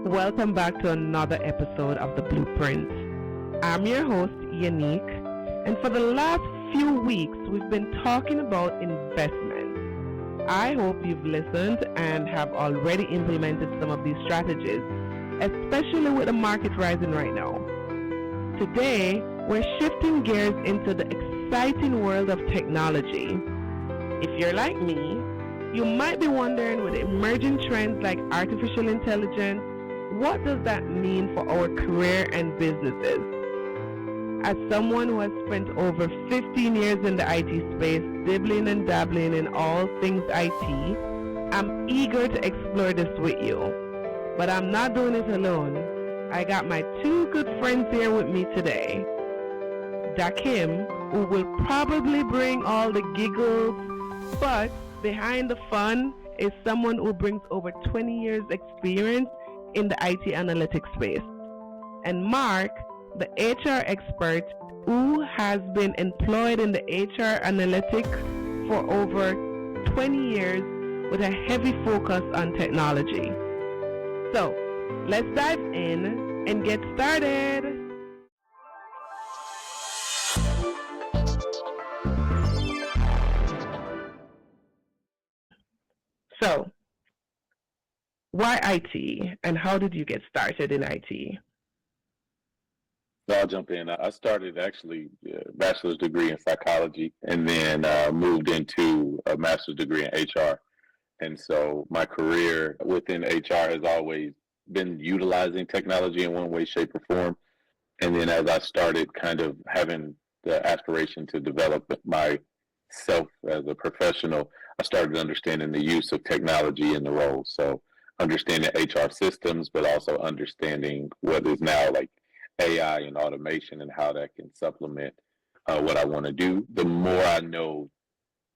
Welcome back to another episode of The Blueprint. I'm your host, Unique, and for the last few weeks, we've been talking about investment. I hope you've listened and have already implemented some of these strategies, especially with the market rising right now. Today, we're shifting gears into the exciting world of technology. If you're like me, you might be wondering, with emerging trends like artificial intelligence, what does that mean for our career and businesses? As someone who has spent over 15 years in the IT space, dibbling and dabbling in all things IT, I'm eager to explore this with you. But I'm not doing it alone. I got my two good friends here with me today. Dakim, who will probably bring all the giggles, but behind the fun is someone who brings over 20 years experience in the IT analytics space. And Mark, the HR expert who has been employed in the HR analytics for over 20 years with a heavy focus on technology. So, let's dive in and get started. So, why IT and how did you get started in IT? So I'll jump in. I started actually a bachelor's degree in psychology and then moved into a master's degree in HR. And so my career within HR has always been utilizing technology in one way, shape, or form. And then as I started kind of having the aspiration to develop myself as a professional, I started understanding the use of technology in the role. So understanding HR systems, but also understanding what is now like AI and automation and how that can supplement what I want to do. The more I know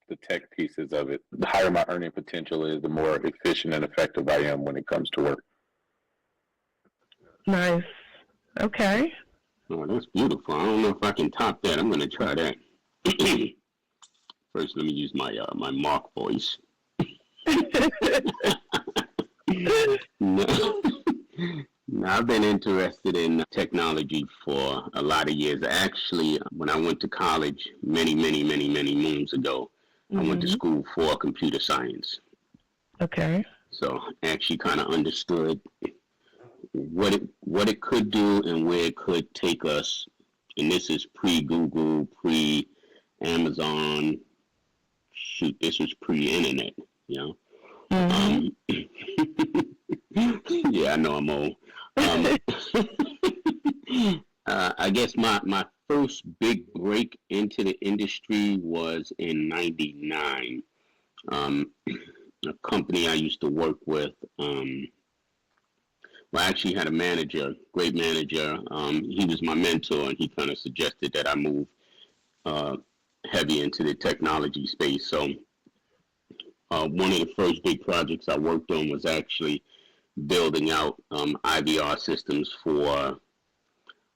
the tech pieces of it, the higher my earning potential is, the more efficient and effective I am when it comes to work. Nice. Okay. Oh, that's beautiful. I don't know if I can top that. I'm going to try that. First, let me use my my Mark voice. No, I've been interested in technology for a lot of years. Actually, when I went to college many moons ago, I went to school for computer science. Okay. So I actually kind of understood what it could do and where it could take us. And this is pre-Google, pre-Amazon. Shoot, this was pre-internet, you know. Yeah, I know I'm old. I guess my first big break into the industry was in '99. A company I used to work with, I actually had a manager, great manager. He was my mentor, and he kind of suggested that I move heavy into the technology space. So one of the first big projects I worked on was actually building out IVR systems for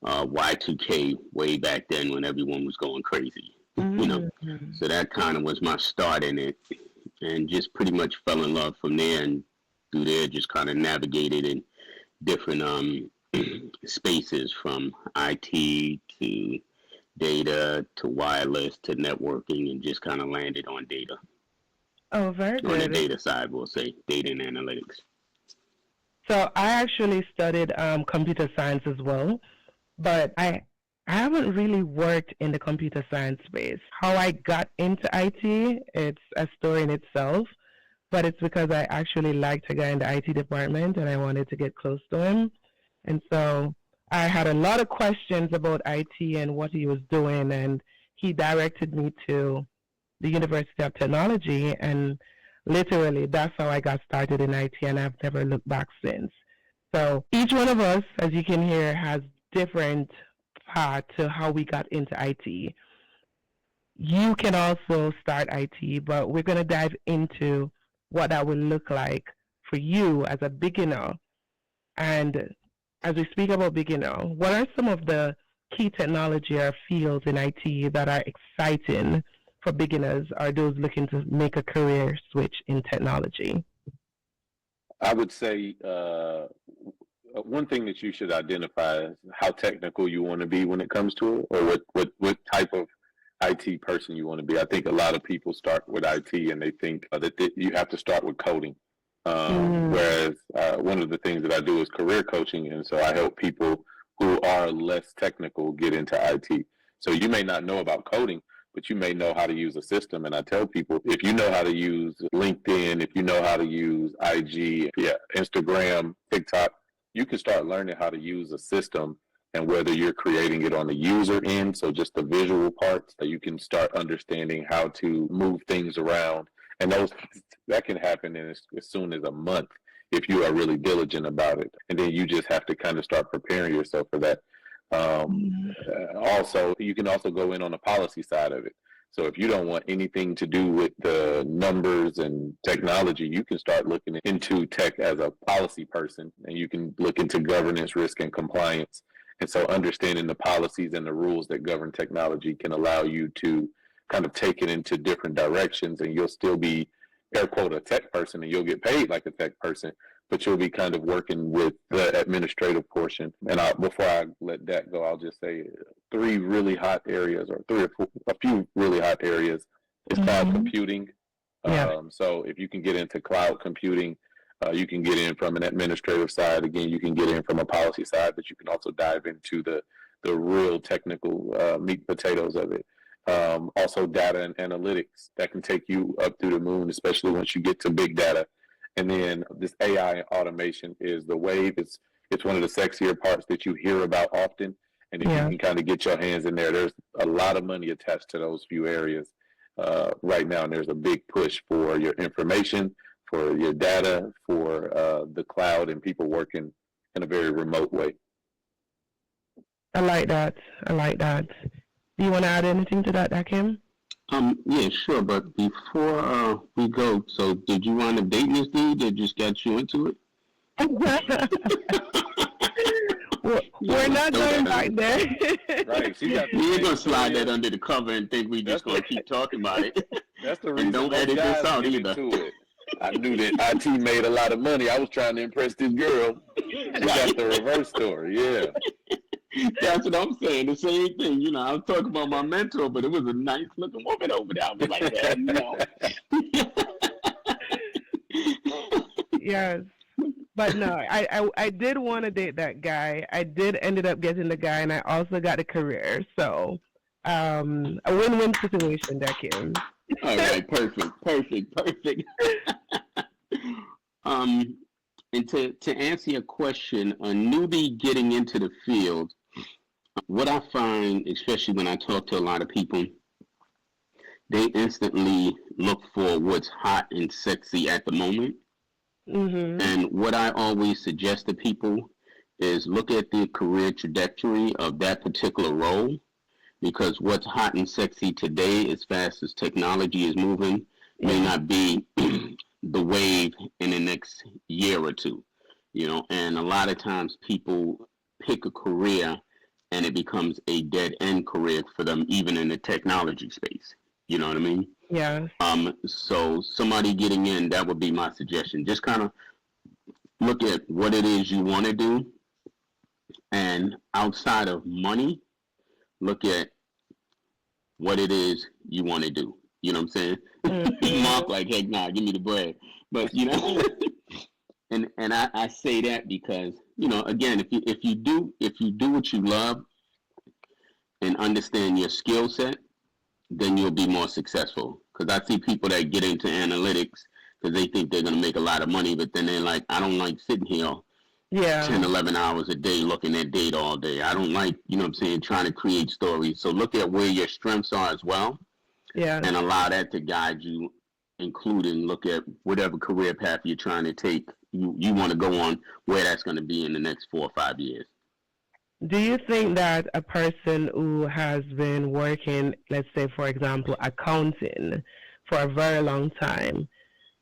Y2K way back then when everyone was going crazy, you know. So that kind of was my start in it, and just pretty much fell in love from there, and through there just kind of navigated in different spaces, from IT to data to wireless to networking, and just kind of landed on data. Oh, very good. On the data side, we'll say data and analytics. So I actually studied computer science as well, but I haven't really worked in the computer science space. How I got into IT, it's a story in itself, but it's because I actually liked a guy in the IT department and I wanted to get close to him. And so I had a lot of questions about IT and what he was doing, and he directed me to the University of Technology, and literally that's how I got started in IT, and I've never looked back since. So each one of us, as you can hear, has different path to how we got into IT. You can also start IT, but we're going to dive into what that will look like for you as a beginner. And as we speak about beginner, what are some of the key technology or fields in IT that are exciting for beginners or those looking to make a career switch in technology? I would say one thing that you should identify is how technical you want to be when it comes to it, or what type of IT person you want to be. I think a lot of people start with IT and they think that you have to start with coding. Whereas one of the things that I do is career coaching, and so I help people who are less technical get into IT. So you may not know about coding, but you may know how to use a system. And I tell people, if you know how to use LinkedIn, if you know how to use IG, Instagram, TikTok, you can start learning how to use a system. And whether you're creating it on the user end, so just the visual parts, that you can start understanding how to move things around. And that can happen in as soon as a month if you are really diligent about it. And then you just have to kind of start preparing yourself for that. Also, you can also go in on the policy side of it. So if you don't want anything to do with the numbers and technology, you can start looking into tech as a policy person, and you can look into governance, risk, and compliance. And so understanding the policies and the rules that govern technology can allow you to kind of take it into different directions, and you'll still be, air quote, a tech person, and you'll get paid like a tech person, but you'll be kind of working with the administrative portion. And before I let that go, I'll just say three really hot areas, or a few really hot areas, is cloud computing. So if you can get into cloud computing, you can get in from an administrative side. Again, you can get in from a policy side, but you can also dive into the real technical meat and potatoes of it. Also data and analytics that can take you up through the moon, especially once you get to big data. And then this AI and automation is the wave. It's one of the sexier parts that you hear about often. And if you can kind of get your hands in there, there's a lot of money attached to those few areas right now. And there's a big push for your information, for your data, for the cloud, and people working in a very remote way. I like that. Do you want to add anything to that, Hakim? Yeah, sure. But before we go, so did you want to date this dude that just got you into it? We're not going back there. Right. You ain't gonna slide that under the cover and think we just gonna keep talking about it. That's the reason. And don't edit this out either. I knew that IT made a lot of money. I was trying to impress this girl. That's the reverse story. Yeah. That's what I'm saying. The same thing. You know, I was talking about my mentor, but it was a nice looking woman over there. I was like, yeah, no. Yes. But no, I did want to date that guy. I did ended up getting the guy, and I also got a career. So a win-win situation there, Kim. All right, perfect. And to answer your question, a newbie getting into the field, what I find, especially when I talk to a lot of people, they instantly look for what's hot and sexy at the moment. Mm-hmm. And what I always suggest to people is look at the career trajectory of that particular role, because what's hot and sexy today, as fast as technology is moving, may not be the wave in the next year or two, you know. And a lot of times people pick a career and it becomes a dead end career for them, even in the technology space. You know what I mean? Yeah. So somebody getting in, that would be my suggestion. Just kind of look at what it is you want to do, and outside of money, look at what it is you want to do. You know what I'm saying? Mm-hmm. Mark like, hey, nah, give me the bread. But you know, and I say that because, you know, again, if you do what you love and understand your skill set, then you'll be more successful. Because I see people that get into analytics because they think they're going to make a lot of money, but then they're like, I don't like sitting here 10, 11 hours a day looking at data all day. I don't like, you know what I'm saying, trying to create stories. So look at where your strengths are as well. Yeah. And allow that to guide you, including look at whatever career path you're trying to take. You want to go on, where that's going to be in the next 4 or 5 years. Do you think that a person who has been working, let's say, for example, accounting for a very long time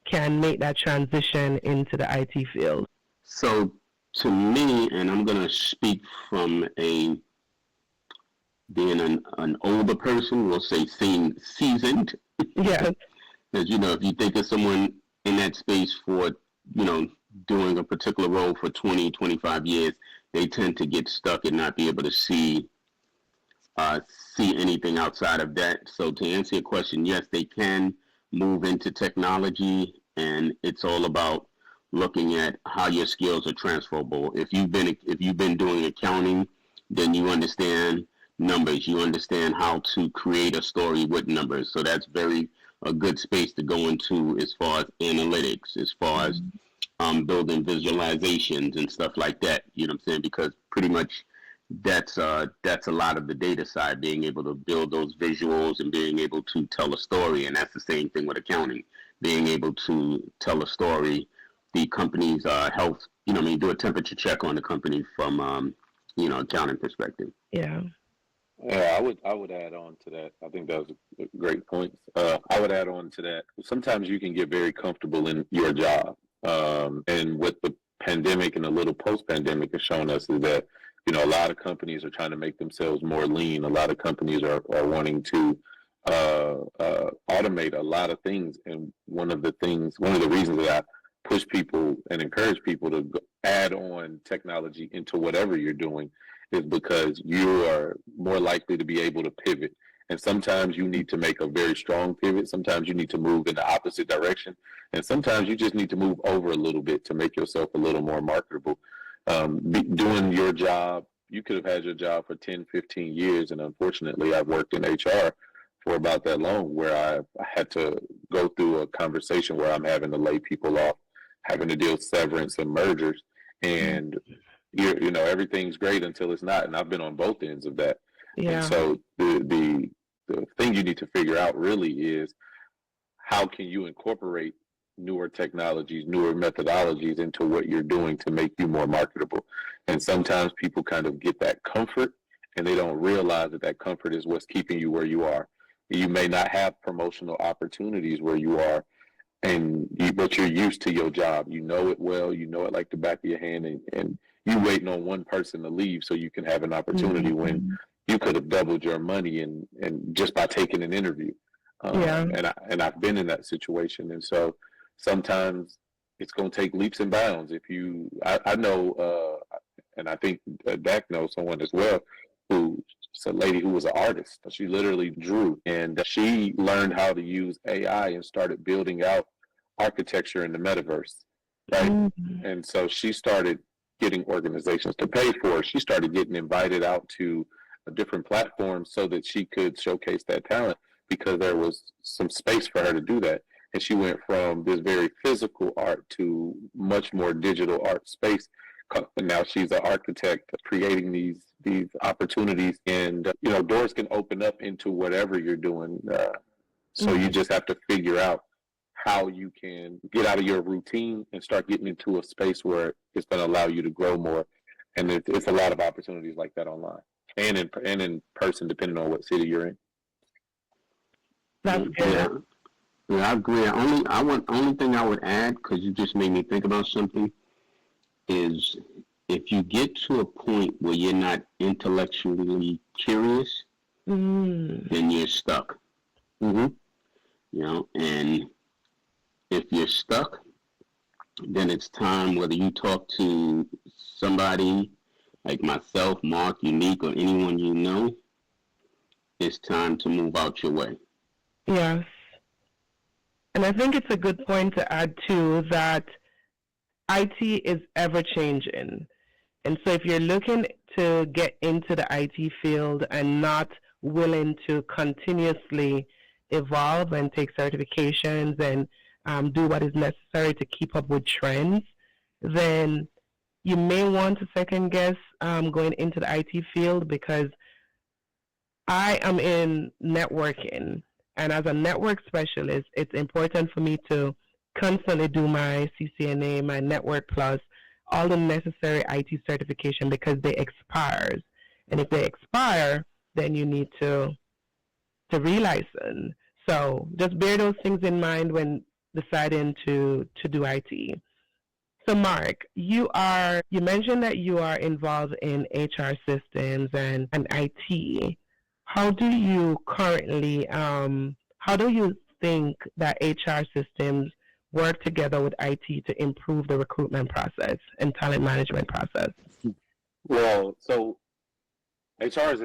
can make that transition into the IT field? So to me, and I'm going to speak from being an older person, we'll say seasoned. Yeah. Because, you know, if you think of someone in that space for, you know, doing a particular role for 20, 25 years, they tend to get stuck and not be able to see anything outside of that. So to answer your question, yes, they can move into technology, and it's all about looking at how your skills are transferable. If you've been doing accounting, then you understand numbers. You understand how to create a story with numbers. So that's very a good space to go into as far as analytics, as far as building visualizations and stuff like that. You know what I'm saying? Because pretty much that's a lot of the data side, being able to build those visuals and being able to tell a story. And that's the same thing with accounting, being able to tell a story, the company's health, do a temperature check on the company from, accounting perspective. Yeah. Yeah, I would add on to that. I think that was a great point. I would add on to that. Sometimes you can get very comfortable in your job. And what the pandemic and a little post-pandemic has shown us is that, a lot of companies are trying to make themselves more lean. A lot of companies are wanting to automate a lot of things. And one of the reasons that I push people and encourage people to add on technology into whatever you're doing is because you are more likely to be able to pivot. And sometimes you need to make a very strong pivot. Sometimes you need to move in the opposite direction. And sometimes you just need to move over a little bit to make yourself a little more marketable. Doing your job, you could have had your job for 10, 15 years. And unfortunately, I've worked in HR for about that long, where I had to go through a conversation where I'm having to lay people off, having to deal with severance and mergers. And everything's great until it's not, and I've been on both ends of that. Yeah. And so the thing you need to figure out really is how can you incorporate newer technologies, newer methodologies into what you're doing to make you more marketable. And sometimes people kind of get that comfort, and they don't realize that comfort is what's keeping you where you are. You may not have promotional opportunities where you are, but you're used to your job. You know it well. You know it like the back of your hand, and you waiting on one person to leave so you can have an opportunity when you could have doubled your money and just by taking an interview. And I've been in that situation, and so sometimes it's going to take leaps and bounds. I know, and I think Dak knows someone as well, who's a lady who was an artist. She literally drew, and she learned how to use AI and started building out architecture in the metaverse, right? Mm-hmm. And so she started getting organizations to pay for it. She started getting invited out to different platforms so that she could showcase that talent, because there was some space for her to do that. And she went from this very physical art to much more digital art space. And now she's an architect creating these opportunities, and doors can open up into whatever you're doing. So you just have to figure out how you can get out of your routine and start getting into a space where it's going to allow you to grow more. And it's a lot of opportunities like that online and in person, depending on what city you're in. That's good. Yeah, I agree. Only thing I would add, because you just made me think about something, is if you get to a point where you're not intellectually curious, then you're stuck. And if you're stuck, then it's time, whether you talk to somebody like myself, Mark, Unique, or anyone you know, it's time to move out your way. Yes. And I think it's a good point to add, too, that IT is ever-changing. And so if you're looking to get into the IT field and not willing to continuously evolve and take certifications and do what is necessary to keep up with trends, then you may want to second guess going into the IT field, because I am in networking. And as a network specialist, it's important for me to constantly do my CCNA, my Network Plus, all the necessary IT certification, because they expire. And if they expire, then you need to relicense. So just bear those things in mind when deciding to do IT. So Mark, you mentioned that you are involved in HR systems and IT. How do you currently, how do you think that HR systems work together with IT to improve the recruitment process and talent management process? Well, so HR is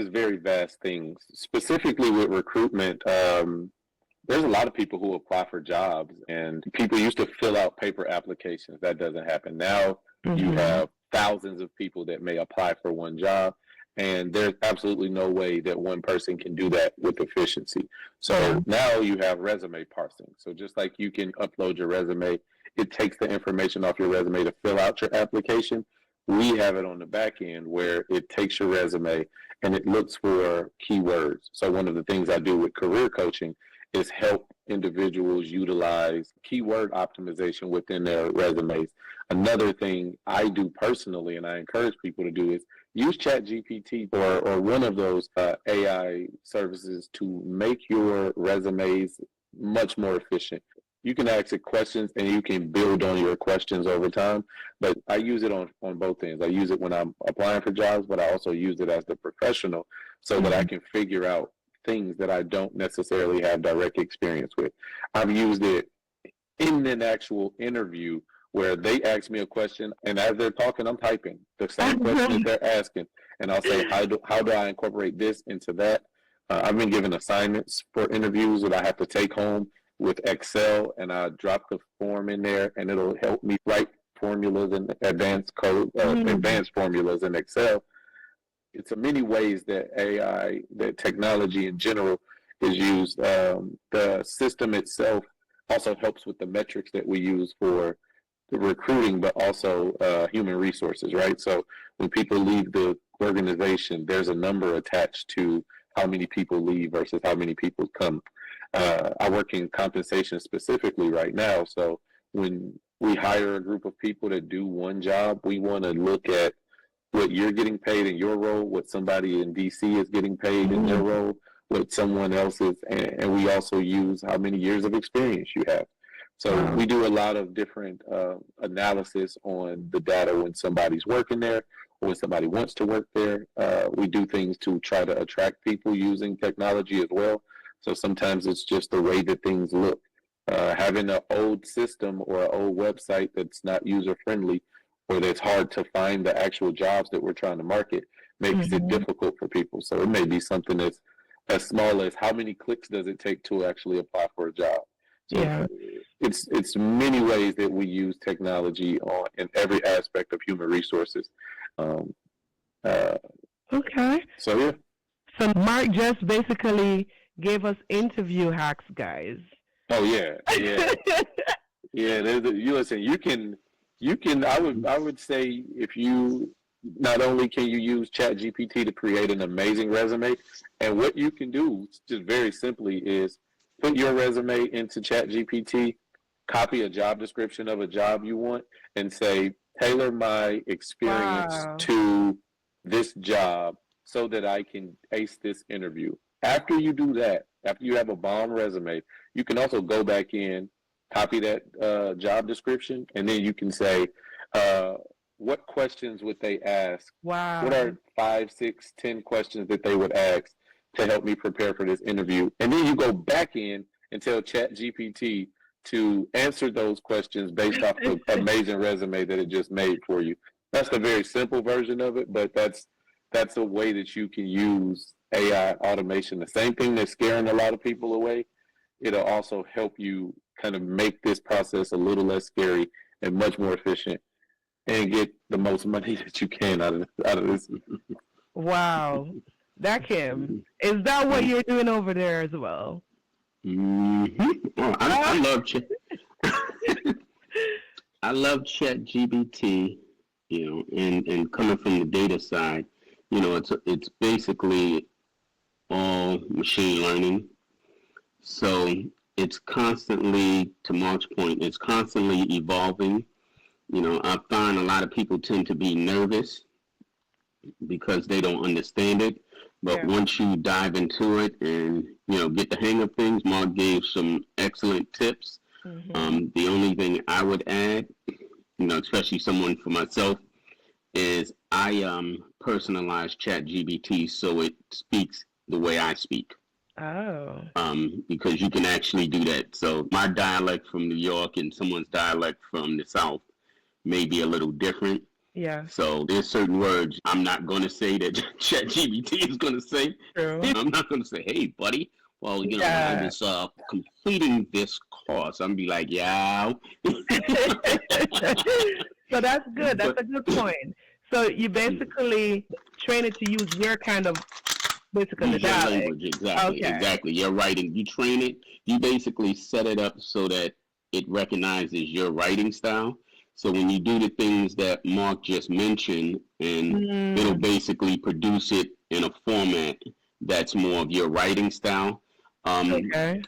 very vast things. Specifically with recruitment, there's a lot of people who apply for jobs, and people used to fill out paper applications. That doesn't happen now. You have thousands of people that may apply for one job, and there's absolutely no way that one person can do that with efficiency. So now you have resume parsing. So just like you can upload your resume, it takes the information off your resume to fill out your application. We have it on the back end where it takes your resume and it looks for keywords. So one of the things I do with career coaching is help individuals utilize keyword optimization within their resumes. Another thing I do personally, and I encourage people to do, is use ChatGPT or one of those AI services to make your resumes much more efficient. You can ask it questions and you can build on your questions over time. But I use it on both ends. I use it when I'm applying for jobs, but I also use it as the professional so that I can figure out things that I don't necessarily have direct experience with. I've used it in an actual interview where they ask me a question, and as they're talking, I'm typing the same question that they're asking, and I'll say, how do I incorporate this into that? I've been given assignments for interviews that I have to take home with Excel, and I drop the form in there, and it'll help me write formulas and advanced code, advanced formulas in Excel. It's many ways that AI, that technology in general is used. The system itself also helps with the metrics that we use for the recruiting, but also human resources, right? So when people leave the organization, there's a number attached to how many people leave versus how many people come. I work in compensation specifically right now. So when we hire a group of people to do one job, we want to look at what you're getting paid in your role, what somebody in DC is getting paid in their role, what someone else is, and we also use how many years of experience you have. So we do a lot of different analysis on the data when somebody's working there or when somebody wants to work there. We do things to try to attract people using technology as well. So sometimes it's just the way that things look. Having an old system or an old website that's not user-friendly or that's hard to find the actual jobs that we're trying to market makes it difficult for people. So it may be something that's as small as how many clicks does it take to actually apply for a job. So it's many ways that we use technology in every aspect of human resources. Okay. So yeah. So Mark just basically gave us interview hacks, guys. Oh yeah. Yeah. You listen. You can. I would say if you not only can you use ChatGPT to create an amazing resume, and what you can do just very simply is put your resume into ChatGPT, copy a job description of a job you want, and say, tailor my experience to this job so that I can ace this interview. After you do that, after you have a bomb resume, you can also go back in, copy that job description, and then you can say, what questions would they ask? Wow. What are 5, 6, 10 questions that they would ask to help me prepare for this interview? And then you go back in and tell ChatGPT to answer those questions based off the amazing resume that it just made for you. That's the very simple version of it, but that's a way that you can use AI automation. The same thing that's scaring a lot of people away, it'll also help you kind of make this process a little less scary and much more efficient and get the most money that you can out of this. Wow. That Kim, is that what you're doing over there as well? Oh, I love I love ChatGPT, and coming from the data side, it's basically all machine learning. So it's constantly, to Mark's point, it's constantly evolving. I find a lot of people tend to be nervous because they don't understand it. But once you dive into it and, get the hang of things, Mark gave some excellent tips. The only thing I would add, especially someone for myself, is I personalize ChatGPT so it speaks the way I speak. Oh. Because you can actually do that. So my dialect from New York and someone's dialect from the South may be a little different. Yeah. So there's certain words I'm not going to say that ChatGPT is going to say. True. I'm not going to say, "Hey, buddy, well, you know, I Yeah. was completing this course." I'm be like, "Yeah." So that's good. That's But a good point. So you basically train it to use your kind of basically use your dialect. language, exactly, Okay. exactly. You're writing. You train it. You basically set it up so that it recognizes your writing style. So when you do the things that Mark just mentioned, and it'll Mm, basically produce it in a format that's more of your writing style. Um, okay.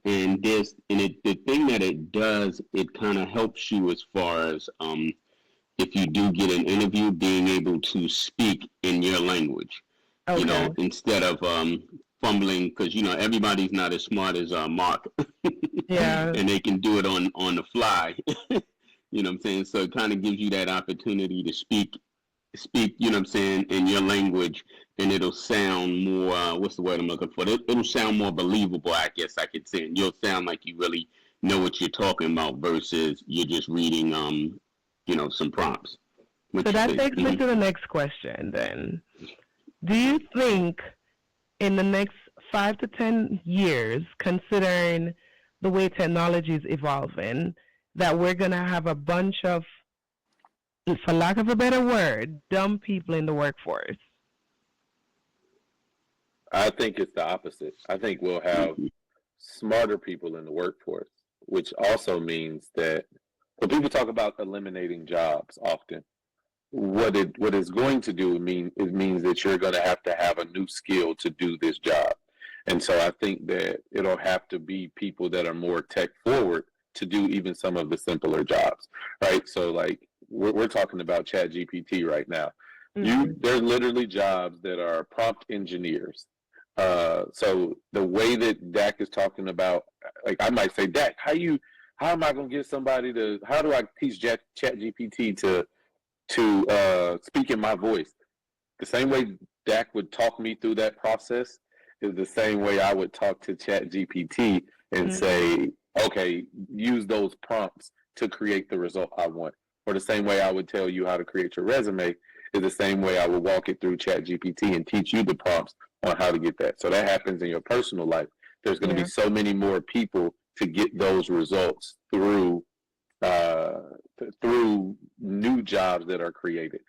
and the thing that it does, it kind of helps you as far as if you do get an interview, being able to speak in your language, you Okay. know, instead of fumbling, because you know everybody's not as smart as Mark, Yeah. and they can do it on the fly. You know what I'm saying? So it kind of gives you that opportunity to speak, you know what I'm saying, in your language, and it'll sound more, what's the word I'm looking for? It'll sound more believable, I guess I could say. And you'll sound like you really know what you're talking about versus you're just reading, you know, some prompts. What So you that think? takes me to the next question then. Do you think in the next 5 to 10 years, considering the way technology is evolving, that we're going to have a bunch of, for lack of a better word, dumb people in the workforce? I think it's the opposite. I think we'll have Mm-hmm. smarter people in the workforce, which also means that when people talk about eliminating jobs often, what it's going to do means that you're going to have a new skill to do this job. And so I think that it'll have to be people that are more tech forward to do even some of the simpler jobs, right? So like we're talking about Chat GPT right now. Mm-hmm. There's literally jobs that are prompt engineers. So the way that Dak is talking about, like I might say, Dak, how am I going to get somebody to, how do I teach Chat GPT to speak in my voice? The same way Dak would talk me through that process is the same way I would talk to Chat GPT and Mm-hmm. say, okay, use those prompts to create the result I want. Or the same way I would tell you how to create your resume is the same way I would walk it through Chat GPT and teach you the prompts on how to get that. So that happens in your personal life. There's going to be Yeah. so many more people to get those results uh, through new jobs that are created.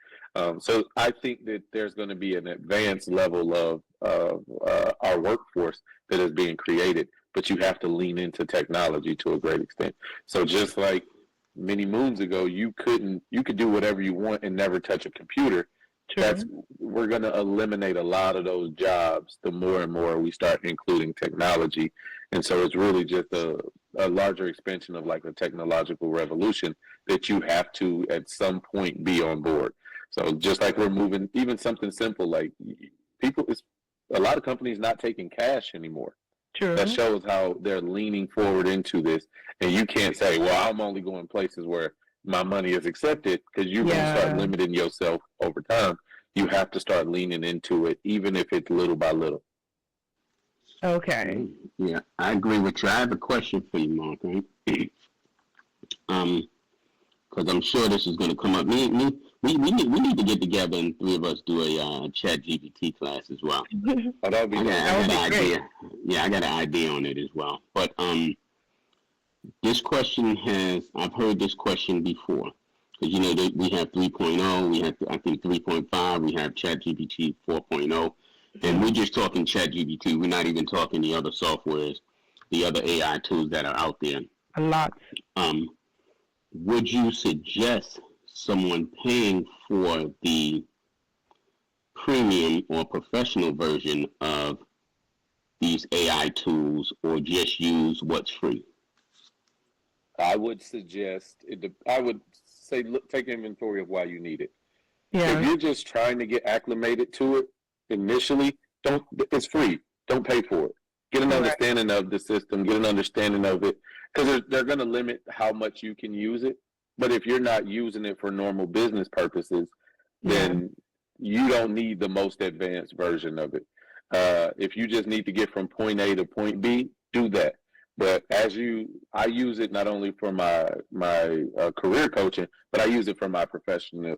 So I think that there's going to be an advanced level of our workforce that is being created, but you have to lean into technology to a great extent. So just like many moons ago, you could do whatever you want and never touch a computer. That's True. We're going to eliminate a lot of those jobs the more and more we start including technology, and so it's really just a larger expansion of like a technological revolution that you have to at some point be on board. So just like we're moving, even something simple like people, it's a lot of companies not taking cash anymore. That True. shows how they're leaning forward into this, and you can't say, "Well, I'm only going places where my money is accepted," because you're going to start Yeah. limiting yourself over time. You have to start leaning into it, even if it's little by little. Okay. Yeah, yeah, I agree with you. I have a question for you, Mark. Right? um, because I'm sure this is going to come up. We need to get together and three of us do a Chat GPT class as well. Oh, that would be dope. I That would got be an great. idea. Yeah, I got an idea on it as well. But this question I've heard this question before. Because, you know, we have 3.0, we have, I think, 3.5, we have ChatGPT 4.0, and we're Mhm. just talking ChatGPT. We're not even talking the other softwares, the other AI tools that are out there. A lot. Um, would you suggest someone paying for the premium or professional version of these AI tools or just use what's free? I would suggest I would say look, take inventory of why you need it. If Yeah. you're just trying to get acclimated to it initially, don't. It's free. Don't pay for it. Get an Correct. understanding of the system. Get an understanding of it, because they're going to limit how much you can use it. But if you're not using it for normal business purposes, Yeah. then you don't need the most advanced version of it. If you just need to get from point A to point B, do that. But I use it not only for my career coaching, but I use it for my professional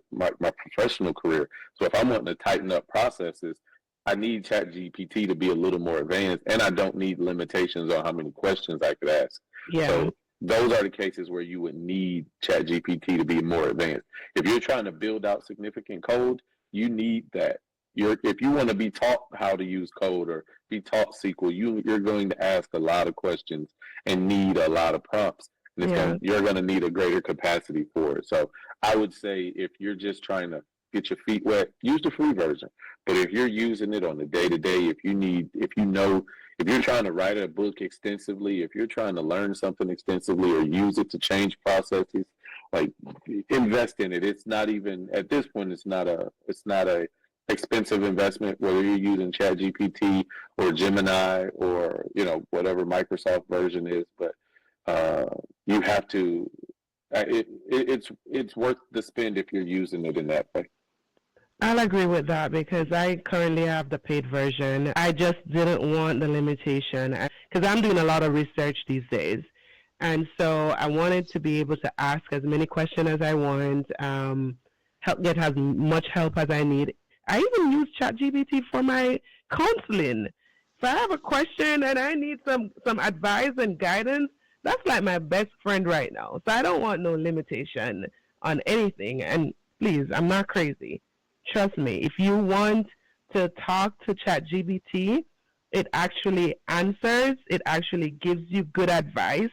career. So if I'm wanting to tighten up processes, I need ChatGPT to be a little more advanced, and I don't need limitations on how many questions I could ask. Yeah. So those are the cases where you would need ChatGPT to be more advanced. If you're trying to build out significant code, you need that. If you want to be taught how to use code or be taught SQL, you're going to ask a lot of questions and need a lot of prompts. And you're going to need a greater capacity for it. So I would say if you're just trying to get your feet wet, use the free version. But if you're using it on the day-to-day, if you're trying to write a book extensively, if you're trying to learn something extensively or use it to change processes, like invest in it. It's not even, at this point, it's not a expensive investment, whether you're using ChatGPT or Gemini or, whatever Microsoft version is, but you have to, it's worth the spend if you're using it in that way. I'll agree with that because I currently have the paid version. I just didn't want the limitation because I'm doing a lot of research these days. And so I wanted to be able to ask as many questions as I want, get as much help as I need. I even use ChatGPT for my counseling. If I have a question and I need some advice and guidance, that's like my best friend right now. So I don't want no limitation on anything. And please, I'm not crazy. Trust me, if you want to talk to ChatGPT, it actually answers, it actually gives you good advice,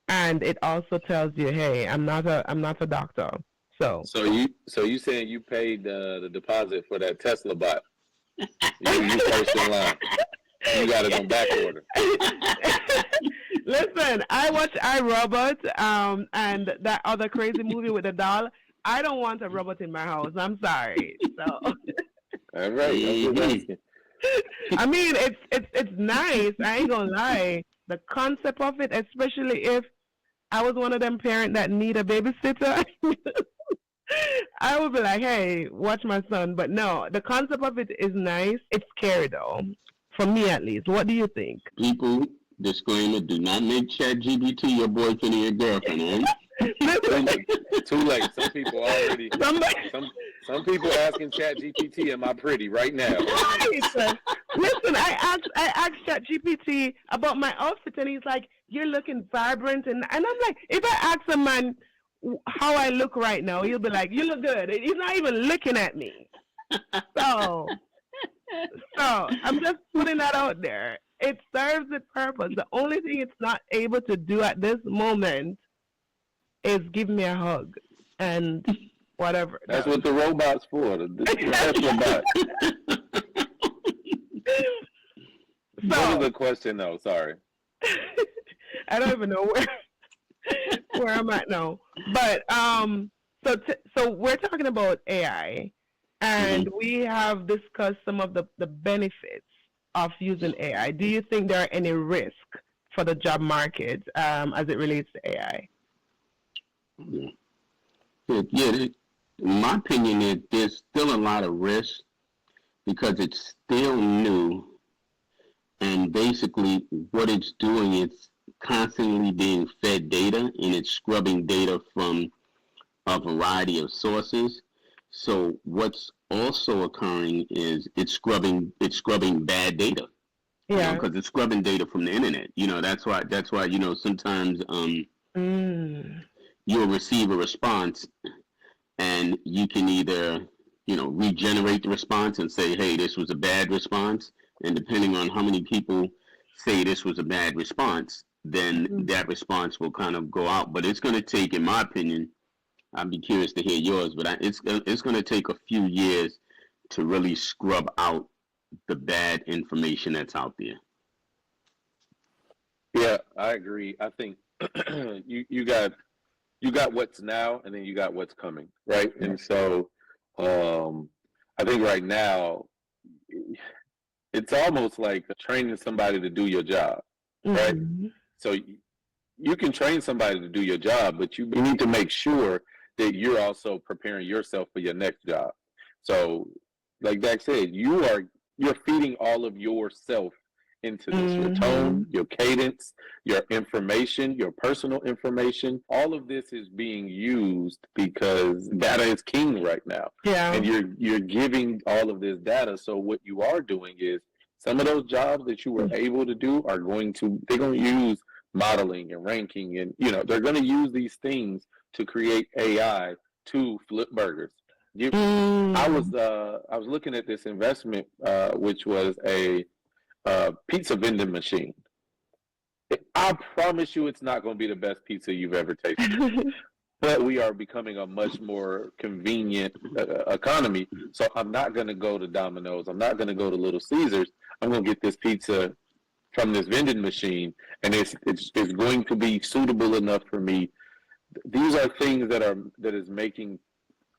and it also tells you, hey, I'm not a doctor. So you saying you paid the deposit for that Tesla bot? You first in line. You got it on back order. Listen, I watched iRobot and that other crazy movie with the doll. I don't want a robot in my house. I'm sorry. So. All right. I mean, it's nice. I ain't gonna lie. The concept of it, especially if I was one of them parents that need a babysitter, I would be like, hey, watch my son. But no, the concept of it is nice. It's scary though, for me at least. What do you think? People, disclaimer: do not make ChatGPT your boyfriend or your girlfriend. Eh? Too late. Some people already. Some people asking ChatGPT, "Am I pretty?" right now. Right. Listen, I asked ChatGPT about my outfit, and he's like, "You're looking vibrant," and I'm like, if I ask a man how I look right now, he'll be like, "You look good." He's not even looking at me. So I'm just putting that out there. It serves its purpose. The only thing it's not able to do at this moment is give me a hug and whatever. That's what the robot's for. That's robot. What was the question though? Sorry. I don't even know where I'm at now. But so we're talking about AI, and we have discussed some of the benefits of using AI. Do you think there are any risks for the job market as it relates to AI? In my opinion, is there's still a lot of risk because it's still new, and basically what it's doing is constantly being fed data, and it's scrubbing data from a variety of sources. So what's also occurring is it's scrubbing bad data. Yeah, because it's scrubbing data from the internet. That's why sometimes you'll receive a response, and you can either regenerate the response and say, hey, this was a bad response, and depending on how many people say this was a bad response, then that response will kind of go out. But it's going to take, in my opinion, I'd be curious to hear yours, but it's going to take a few years to really scrub out the bad information that's out there. Yeah, I agree. I think you got what's now, and then you got what's coming, right? And so I think right now it's almost like training somebody to do your job, right? So you can train somebody to do your job, but you need to make sure that you're also preparing yourself for your next job. So like Dak said, you are you're feeding all of yourself into this, your tone, your cadence, your information, your personal information. All of this is being used because data is king right now. Yeah. And you're giving all of this data. So what you are doing is some of those jobs that you were able to do they're going to use modeling and ranking, and they're going to use these things to create AI to flip burgers. I was looking at this investment, which was a pizza vending machine. I promise you, it's not going to be the best pizza you've ever tasted. But we are becoming a much more convenient economy. So I'm not going to go to Domino's. I'm not going to go to Little Caesars. I'm going to get this pizza from this vending machine, and it's going to be suitable enough for me. These are things that is making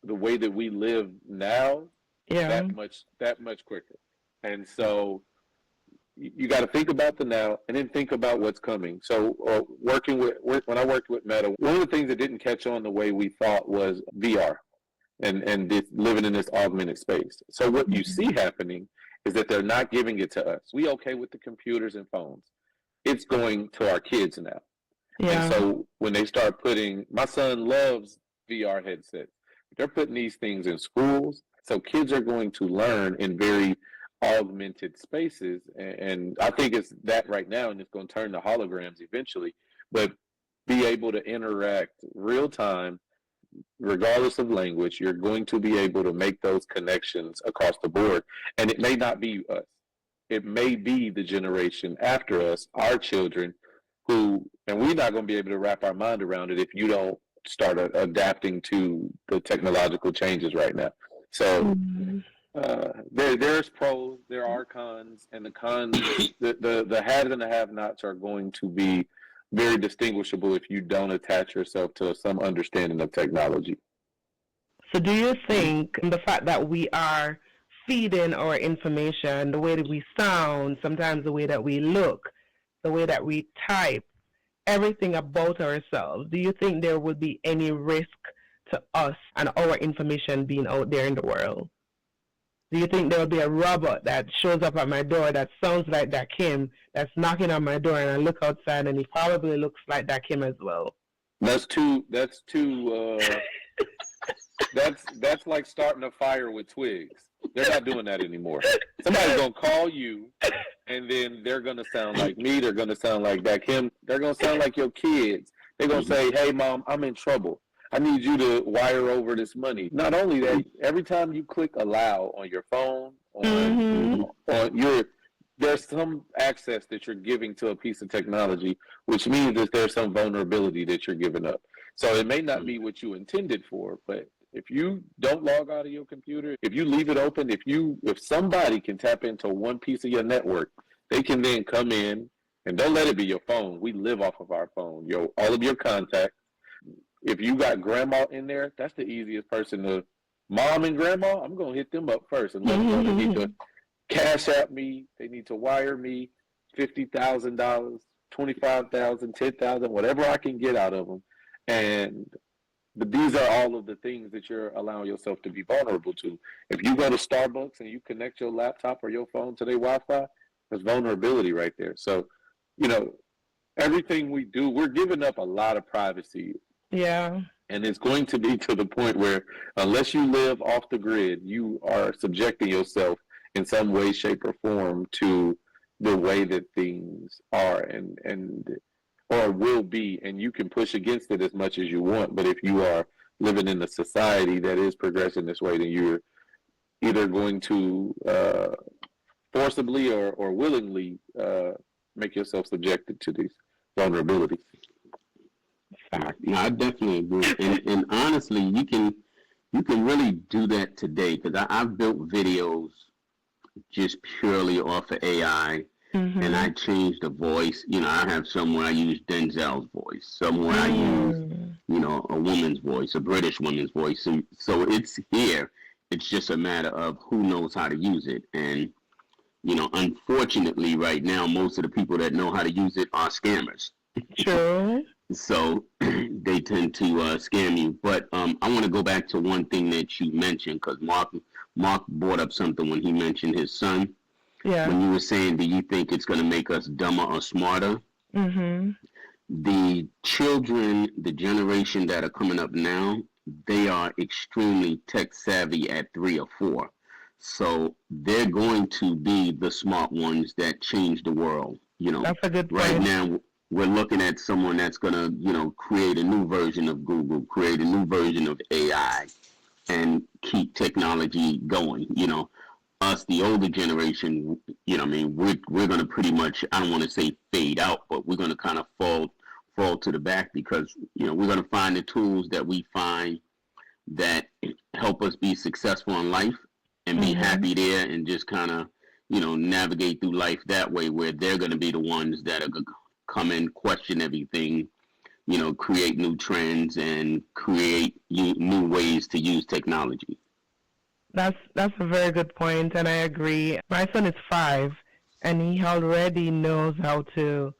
the way that we live now that much quicker. And so you got to think about the now and then think about what's coming. So when I worked with Meta, one of the things that didn't catch on the way we thought was VR and this, living in this augmented space. So what you see happening is that they're not giving it to us. We okay with the computers and phones. It's going to our kids now. Yeah. And so when they start my son loves VR headsets. They're putting these things in schools. So kids are going to learn in very augmented spaces. And I think it's that right now, and it's going to turn to holograms eventually, but be able to interact real time, regardless of language. You're going to be able to make those connections across the board. And it may not be us. It may be the generation after us, our children, and we're not going to be able to wrap our mind around it if you don't start adapting to the technological changes right now. So there's pros, there are cons, and the cons, the haves and the have-nots are going to be very distinguishable if you don't attach yourself to some understanding of technology. So do you think the fact that we are feeding our information, the way that we sound, sometimes the way that we look, the way that we type, everything about ourselves, do you think there would be any risk to us and our information being out there in the world? Do you think there will be a robot that shows up at my door that sounds like that Kim, that's knocking on my door, and I look outside and he probably looks like that Kim as well? That's like starting a fire with twigs. They're not doing that anymore. Somebody's going to call you, and then they're going to sound like me. They're going to sound like that Kim. They're going to sound like your kids. They're going to say, hey, Mom, I'm in trouble. I need you to wire over this money. Not only that, every time you click allow on your phone, there's some access that you're giving to a piece of technology, which means that there's some vulnerability that you're giving up. So it may not be what you intended for, but if you don't log out of your computer, if you leave it open, if somebody can tap into one piece of your network, they can then come in, and don't let it be your phone. We live off of our phone. All of your contacts. If you got grandma in there, that's the easiest person to. Mom and grandma, I'm going to hit them up first and let them know they need to cash out me. They need to wire me $50,000, $25,000, $10,000, whatever I can get out of them. But these are all of the things that you're allowing yourself to be vulnerable to. If you go to Starbucks and you connect your laptop or your phone to their Wi-Fi, there's vulnerability right there. So, everything we do, we're giving up a lot of privacy. Yeah. And it's going to be to the point where unless you live off the grid, you are subjecting yourself in some way, shape, or form to the way that things are or will be, and you can push against it as much as you want. But if you are living in a society that is progressing this way, then you're either going to forcibly or willingly make yourself subjected to these vulnerabilities. No, I definitely agree, and honestly, you can really do that today because I've built videos just purely off of AI, and I changed the voice. I have somewhere I use Denzel's voice, somewhere I use a woman's voice, a British woman's voice, and so it's here. It's just a matter of who knows how to use it, and unfortunately, right now, most of the people that know how to use it are scammers. True. So they tend to scam you. But I want to go back to one thing that you mentioned because Mark brought up something when he mentioned his son. Yeah. When you were saying, do you think it's going to make us dumber or smarter? Mhm. The children, the generation that are coming up now, they are extremely tech savvy at 3 or 4. So they're going to be the smart ones that change the world. That's a good Right point. now we're looking at someone that's going to, create a new version of Google, create a new version of AI, and keep technology going. Us, the older generation, we're going to pretty much, I don't want to say fade out, but we're going to kind of fall to the back because, we're going to find the tools that we find that help us be successful in life and be happy there and just kind of, navigate through life that way, where they're going to be the ones that are going to come and question everything, create new trends and create new ways to use technology. That's a very good point, and I agree. My son is 5, and he already knows how to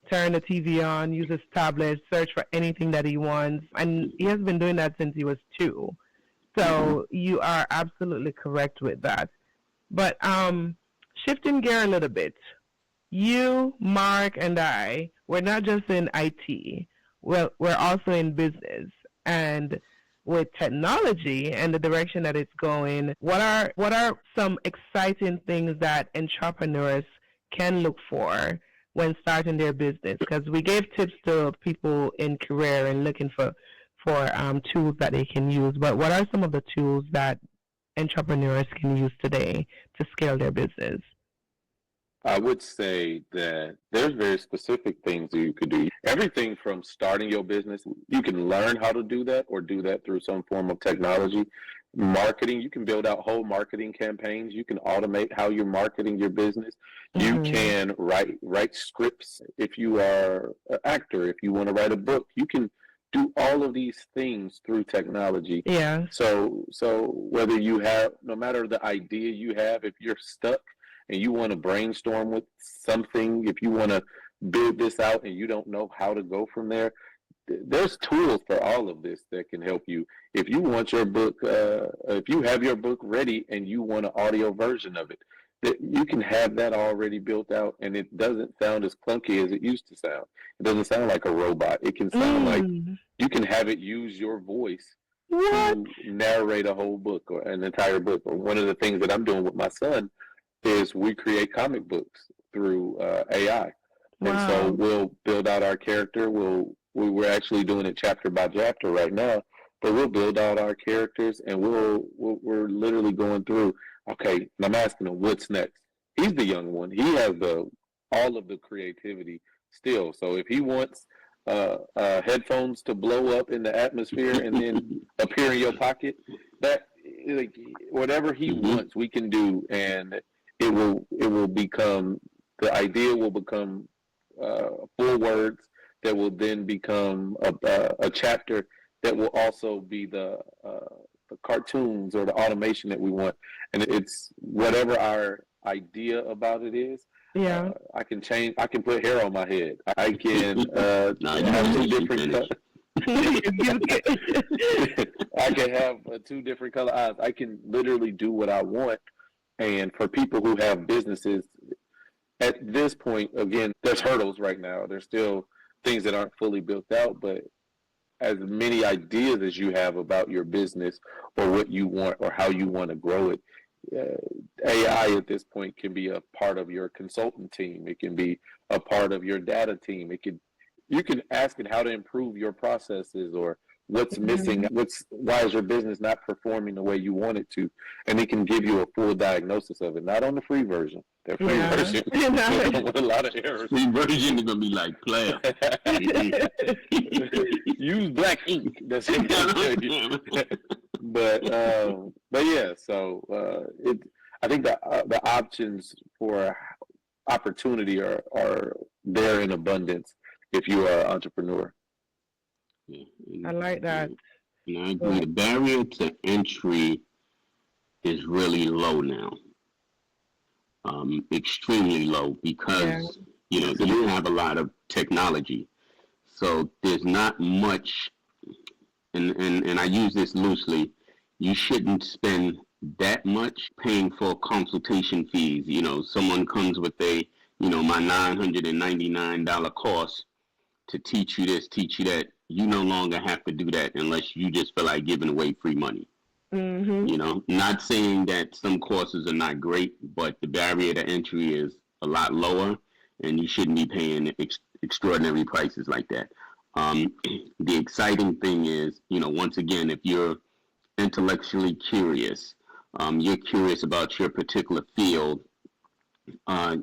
turn the TV on, use his tablet, search for anything that he wants, and he has been doing that since he was 2. So you are absolutely correct with that. But shifting gear a little bit, you, Mark, and I, we're not just in IT. Well, we're also in business, and with technology and the direction that it's going, what are some exciting things that entrepreneurs can look for when starting their business? Because we gave tips to people in career and looking for tools that they can use. But what are some of the tools that entrepreneurs can use today to scale their business? I would say that there's very specific things that you could do. Everything from starting your business, you can learn how to do that or do that through some form of technology. Marketing, you can build out whole marketing campaigns. You can automate how you're marketing your business. You can write scripts if you are an actor. If you want to write a book, you can do all of these things through technology. Yeah. So whether you have, no matter the idea you have, if you're stuck and you want to brainstorm with something, if you want to build this out and you don't know how to go from there, there's tools for all of this that can help you. If you want your book, if you have your book ready and you want an audio version of it, that you can have that already built out, and it doesn't sound as clunky as it used to sound. It doesn't sound like a robot. It can sound like you can have it use your voice to narrate a whole book or an entire book. Or one of the things that I'm doing with my son is we create comic books through AI. Wow. And so we'll build out our character. We're actually doing it chapter by chapter right now, but we'll build out our characters and we're literally going through, okay, and I'm asking him what's next. He's the young one. He has all of the creativity still. So if he wants headphones to blow up in the atmosphere and then appear in your pocket, that like whatever he wants, we can do, and it will become, the idea will become 4 words that will then become a chapter that will also be the cartoons or the automation that we want. And it's whatever our idea about it is. Yeah. I can put hair on my head. I can have 2 different colors. I can have 2 different color eyes. I can literally do what I want. And for people who have businesses, at this point, again, there's hurdles right now. There's still things that aren't fully built out, but as many ideas as you have about your business or what you want or how you want to grow it, AI at this point can be a part of your consultant team. It can be a part of your data team. You can ask it how to improve your processes or what's missing, why is your business not performing the way you want it to, and it can give you a full diagnosis of it. Not on the free version. The free version with a lot of errors. Free version is gonna be like player. Use black ink. That's it. But yeah. So I think the options for opportunity are there in abundance if you are an entrepreneur. I like that. And I agree. The barrier to entry is really low now. Extremely low because you have a lot of technology. So there's not much, and I use this loosely, you shouldn't spend that much paying for consultation fees. Someone comes with my $999 course to teach you this, teach you that. You no longer have to do that unless you just feel like giving away free money. Not saying that some courses are not great, but the barrier to entry is a lot lower, and you shouldn't be paying extraordinary prices like that. The exciting thing is, once again, if you're intellectually curious, you're curious about your particular field,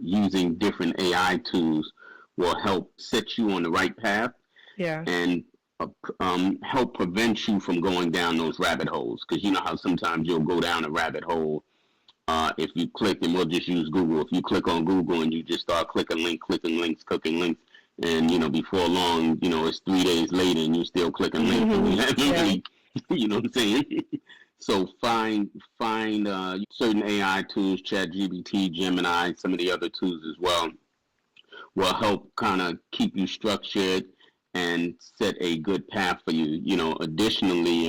using different AI tools will help set you on the right path. Yeah. And help prevent you from going down those rabbit holes. Because you know how sometimes you'll go down a rabbit hole if you click, and we'll just use Google. If you click on Google and you just start clicking links, and before long, it's 3 days later and you're still clicking links. And you haven't really, you know what I'm saying? So find certain AI tools, ChatGPT, Gemini, some of the other tools as well, will help kind of keep you structured and set a good path for you. Additionally,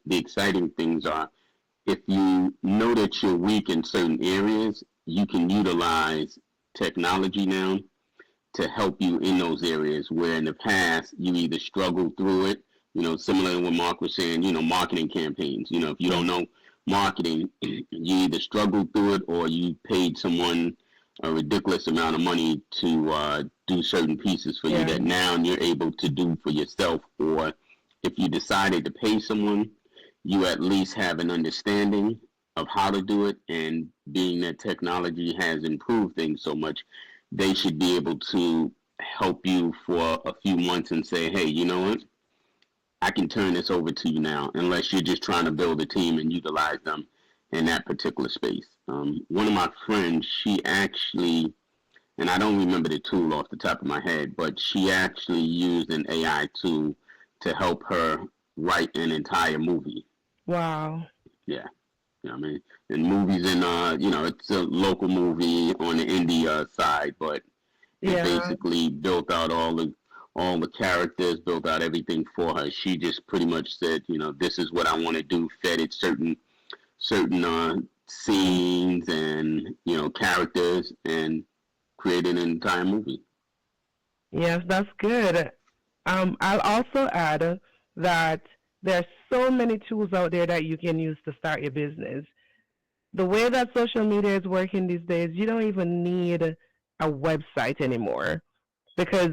the exciting things are, if you know that you're weak in certain areas, you can utilize technology now to help you in those areas where in the past you either struggled through it, similar to what Mark was saying, marketing campaigns. If you don't know marketing, you either struggled through it or you paid someone a ridiculous amount of money to do certain pieces for you that now you're able to do for yourself. Or if you decided to pay someone, you at least have an understanding of how to do it. And being that technology has improved things so much, they should be able to help you for a few months and say, hey, you know what? I can turn this over to you now, unless you're just trying to build a team and utilize them in that particular space. One of my friends, she actually, and I don't remember the tool off the top of my head, but she actually used an AI tool to help her write an entire movie. Wow. Yeah. I mean, and movies it's a local movie on the indie side, but it basically built out all the characters, built out everything for her. She just pretty much said, this is what I want to do, fed it certain scenes and characters, and created an entire movie. Yes, that's good. I'll also add that there's so many tools out there that you can use to start your business. The way that social media is working these days, you don't even need a website anymore, because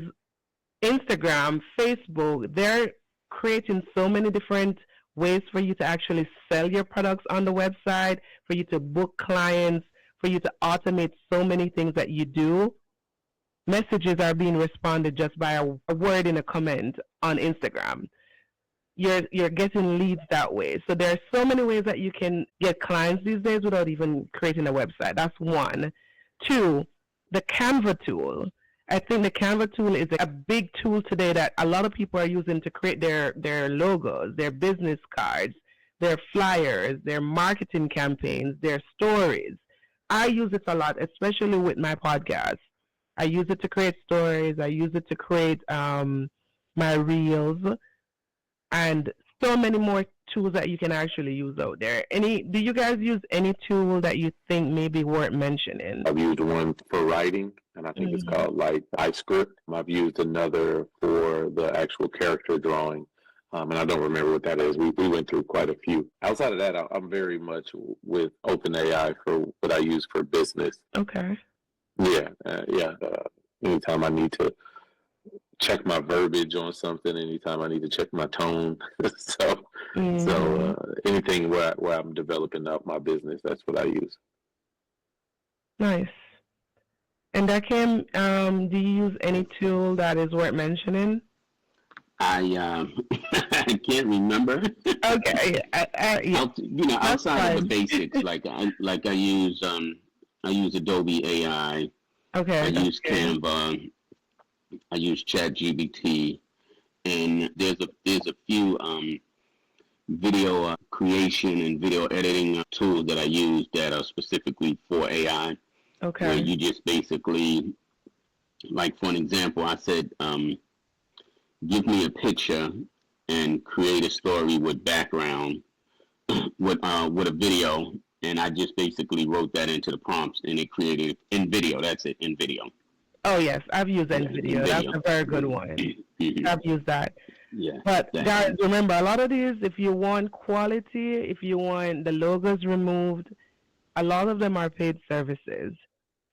Instagram, Facebook, they're creating so many different ways for you to actually sell your products on the website, for you to book clients, for you to automate so many things that you do. Messages are being responded just by a word in a comment on Instagram. You're getting leads that way. So there are so many ways that you can get clients these days without even creating a website. That's one. Two, the Canva tool. I think the Canva tool is a big tool today that a lot of people are using to create their logos, their business cards, their flyers, their marketing campaigns, their stories. I use it a lot, especially with my podcast. I use it to create stories. I use it to create my reels, and so many more tools that you can actually use out there. Do you guys use any tool that you think may be worth mentioning? I've used one for writing, and I think it's called iScript. I've used another for the actual character drawing, and I don't remember what that is. We went through quite a few. Outside of that, I'm very much with OpenAI for what I use for business. Okay. Yeah. Anytime I need to check my verbiage on something, anytime I need to check my tone. so anything where I'm developing out my business, that's what I use. Nice. And Dakim, do you use any tool that is worth mentioning? I can't remember. Okay. Outside of the basics, I use Adobe AI. Okay. I use Canva. I use ChatGPT, and there's a few video creation and video editing tools that I use that are specifically for AI. Okay. Where you just basically, like for an example, I said, give me a picture and create a story with background, with a video, and I just basically wrote that into the prompts, and it created in video. That's it, in video. Oh yes, I've used Yeah, NVIDIA. in That's video. a very good one. Mm-hmm. I've used that. Yeah. But Exactly. guys, remember, a lot of these, if you want quality, if you want the logos removed, a lot of them are paid services.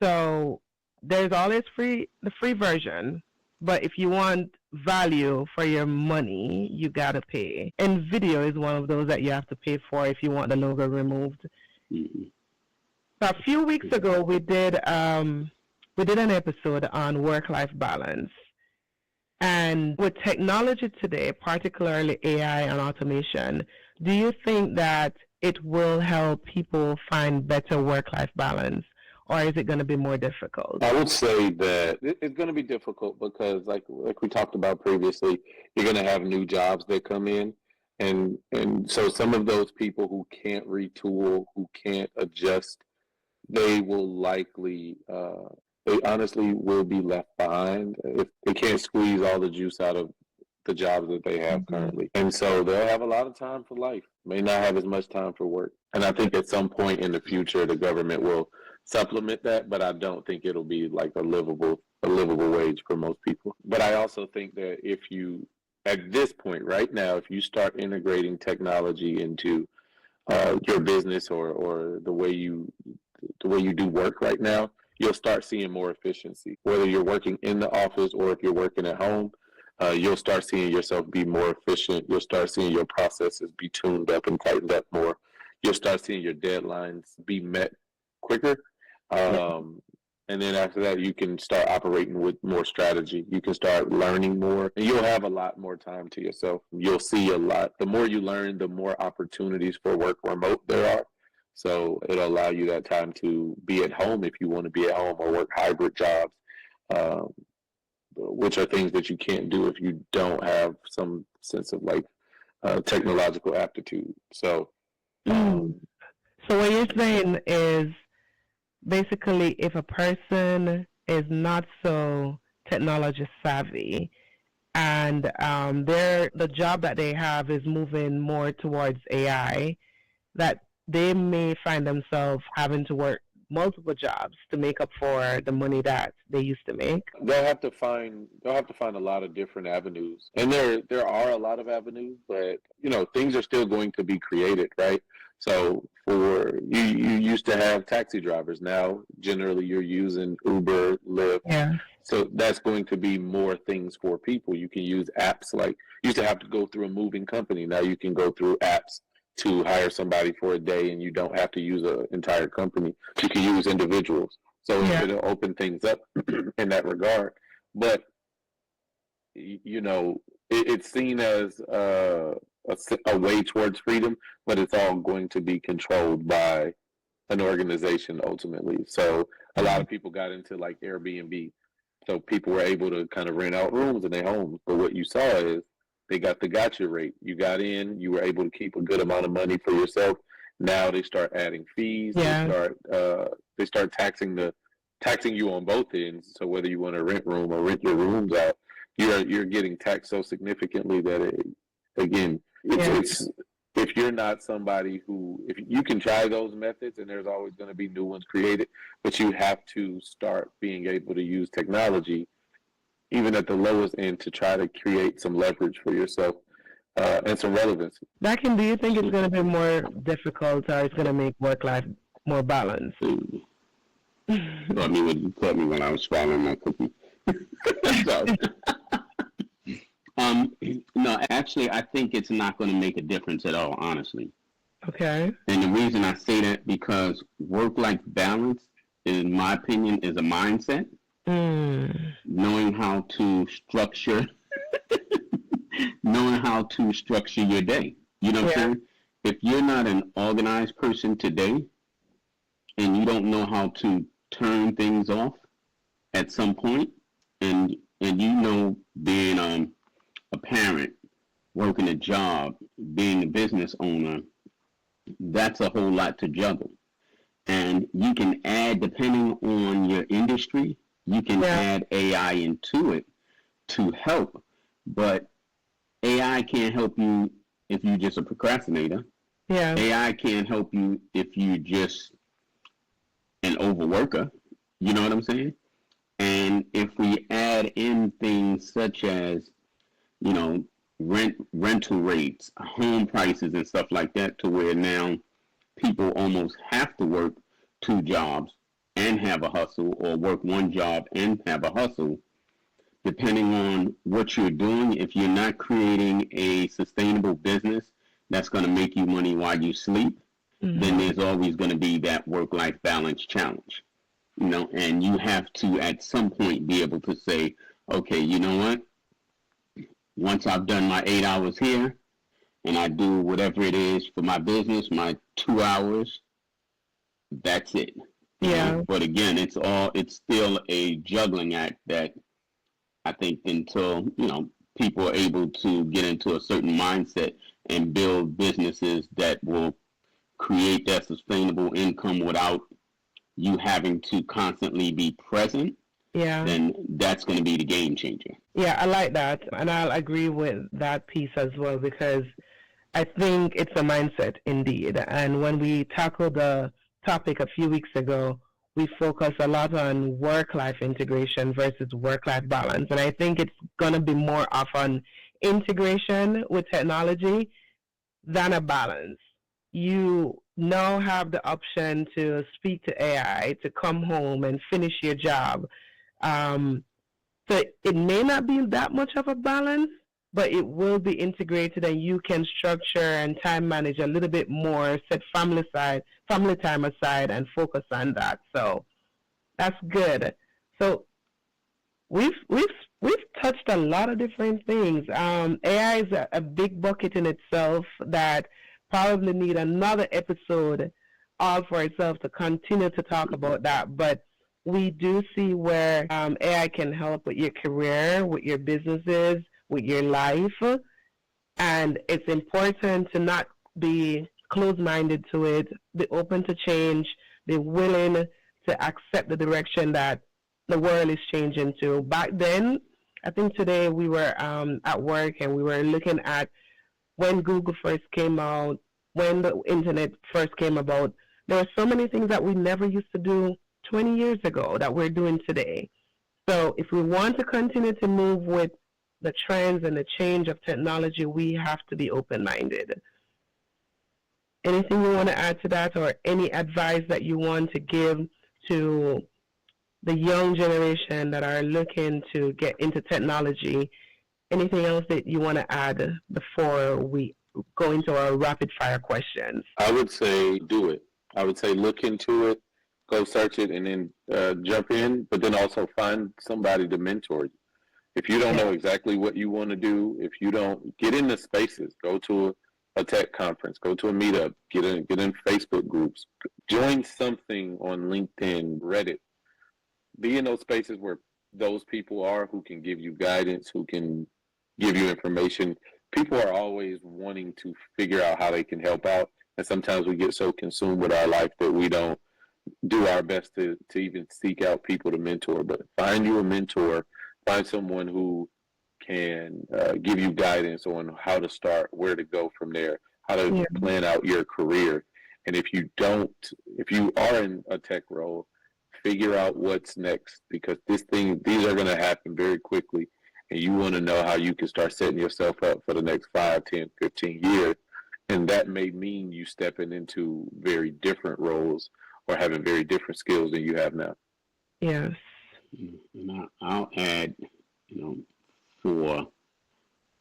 So there's always the free version. But if you want value for your money, you gotta pay. And video is one of those that you have to pay for if you want the logo removed. Mm-hmm. So a few weeks ago, we did an episode on work-life balance. And with technology today, particularly AI and automation, do you think that it will help people find better work-life balance, or is it going to be more difficult? I would say that it's going to be difficult because, like we talked about previously, you're going to have new jobs that come in, and so some of those people who can't retool, who can't adjust, they will likely, they honestly will be left behind if they can't squeeze all the juice out of the jobs that they have currently. And so they'll have a lot of time for life, may not have as much time for work. And I think at some point in the future, the government will supplement that, but I don't think it'll be like a livable wage for most people. But I also think that if you, at this point right now, if you start integrating technology into your business or the way you do work right now, you'll start seeing more efficiency. Whether you're working in the office or if you're working at home, you'll start seeing yourself be more efficient. You'll start seeing your processes be tuned up and tightened up more. You'll start seeing your deadlines be met quicker. And then after that, you can start operating with more strategy. You can start learning more, and you'll have a lot more time to yourself. You'll see a lot. The more you learn, the more opportunities for work remote there are. So it'll allow you that time to be at home if you want to be at home or work hybrid jobs, which are things that you can't do if you don't have some sense of like technological aptitude. So, So what you're saying is basically if a person is not so technology savvy and the job that they have is moving more towards AI, that they may find themselves having to work multiple jobs to make up for the money that they used to make. They'll have to find a lot of different avenues, and there are a lot of avenues, but things are still going to be created, right? So for you used to have taxi drivers. Now generally you're using Uber, Lyft. Yeah. So that's going to be more things for people. You can use apps like you used to have to go through a moving company. Now you can go through apps to hire somebody for a day, and you don't have to use an entire company. You can use individuals. So it'll open things up in that regard. But it's seen as a way towards freedom, but it's all going to be controlled by an organization ultimately. So a lot of people got into like Airbnb. So people were able to kind of rent out rooms in their homes. But what you saw is they got the gotcha rate. You got in, you were able to keep a good amount of money for yourself. Now they start adding fees. Yeah. They start taxing you on both ends. So whether you want to rent room or rent your rooms out, you're getting taxed so significantly that it's if you're not somebody if you can try those methods, and there's always going to be new ones created, but you have to start being able to use technology even at the lowest end to try to create some leverage for yourself and some relevance. Do you think it's going to be more difficult, or it's going to make work life more balanced? Caught me when I was swallowing my cookie. No, actually, I think it's not going to make a difference at all, honestly. Okay. And the reason I say that because work-life balance, in my opinion, is a mindset. Knowing how to structure your day. You know what I'm saying? If you're not an organized person today and you don't know how to turn things off at some point, and being a parent, working a job, being a business owner, that's a whole lot to juggle. And you can add, depending on your industry, you can add AI into it to help. But AI can't help you if you're just a procrastinator. Yeah. AI can't help you if you're just an overworker. You know what I'm saying? And if we add in things such as, you know, rental rates, home prices, and stuff like that, to where now people almost have to work two jobs and have a hustle, or work one job and have a hustle, depending on what you're doing. If you're not creating a sustainable business that's going to make you money while you sleep, then there's always going to be that work-life balance challenge. You know, and you have to at some point be able to say, okay, you know what? Once I've done my 8 hours here and I do whatever it is for my business, my 2 hours, that's it. Yeah. But again, it's still a juggling act that I think until, you know, people are able to get into a certain mindset and build businesses that will create that sustainable income without you having to constantly be present, Yeah. then that's going to be the game changer. Yeah, I like that. And I'll agree with that piece as well, because I think it's a mindset indeed. And when we tackled the topic a few weeks ago, we focused a lot on work-life integration versus work-life balance. And I think it's going to be more of an integration with technology than a balance. You now have the option to speak to AI, to come home and finish your job. So it may not be that much of a balance, but it will be integrated, and you can structure and time manage a little bit more, set family time aside, and focus on that. So that's good. So we've touched a lot of different things. AI is a big bucket in itself that probably need another episode all for itself to continue to talk about that. But we do see where AI can help with your career, with your businesses, with your life. And it's important to not be closed-minded to it, be open to change, be willing to accept the direction that the world is changing to. Back then, I think today we were at work and we were looking at when Google first came out, when the internet first came about. There were so many things that we never used to do 20 years ago that we're doing today. So if we want to continue to move with the trends and the change of technology, we have to be open-minded. Anything you want to add to that, or any advice that you want to give to the young generation that are looking to get into technology? Anything else that you want to add before we go into our rapid fire questions? I would say do it. I would say look into it, go search it, and then jump in, but then also find somebody to mentor you. If you don't know exactly what you want to do, if you don't, get in the spaces, go to a tech conference, go to a meetup, get in Facebook groups, join something on LinkedIn, Reddit. Be in those spaces where those people are who can give you guidance, who can give you information. People are always wanting to figure out how they can help out, and sometimes we get so consumed with our life that we don't do our best to even seek out people to mentor. But find you a mentor, find someone who can give you guidance on how to start, where to go from there, how to plan out your career. And if you are in a tech role, figure out what's next, because these are going to happen very quickly, and you want to know how you can start setting yourself up for the next 5, 10, 15 years. And that may mean you stepping into very different roles or having very different skills than you have now. Yes. And I'll add, for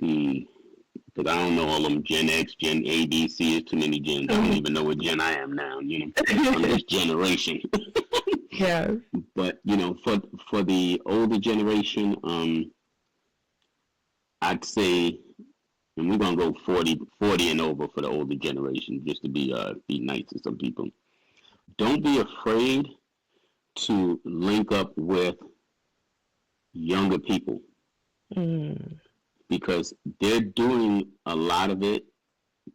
because I don't know all of them, Gen X, Gen A, B, C, is too many gens. I don't even know what gen I am now, I'm this generation. Yes. But, for the older generation, I'd say, and we're going to go 40 and over for the older generation, just to be nice to some people. Don't be afraid to link up with younger people, because they're doing a lot of it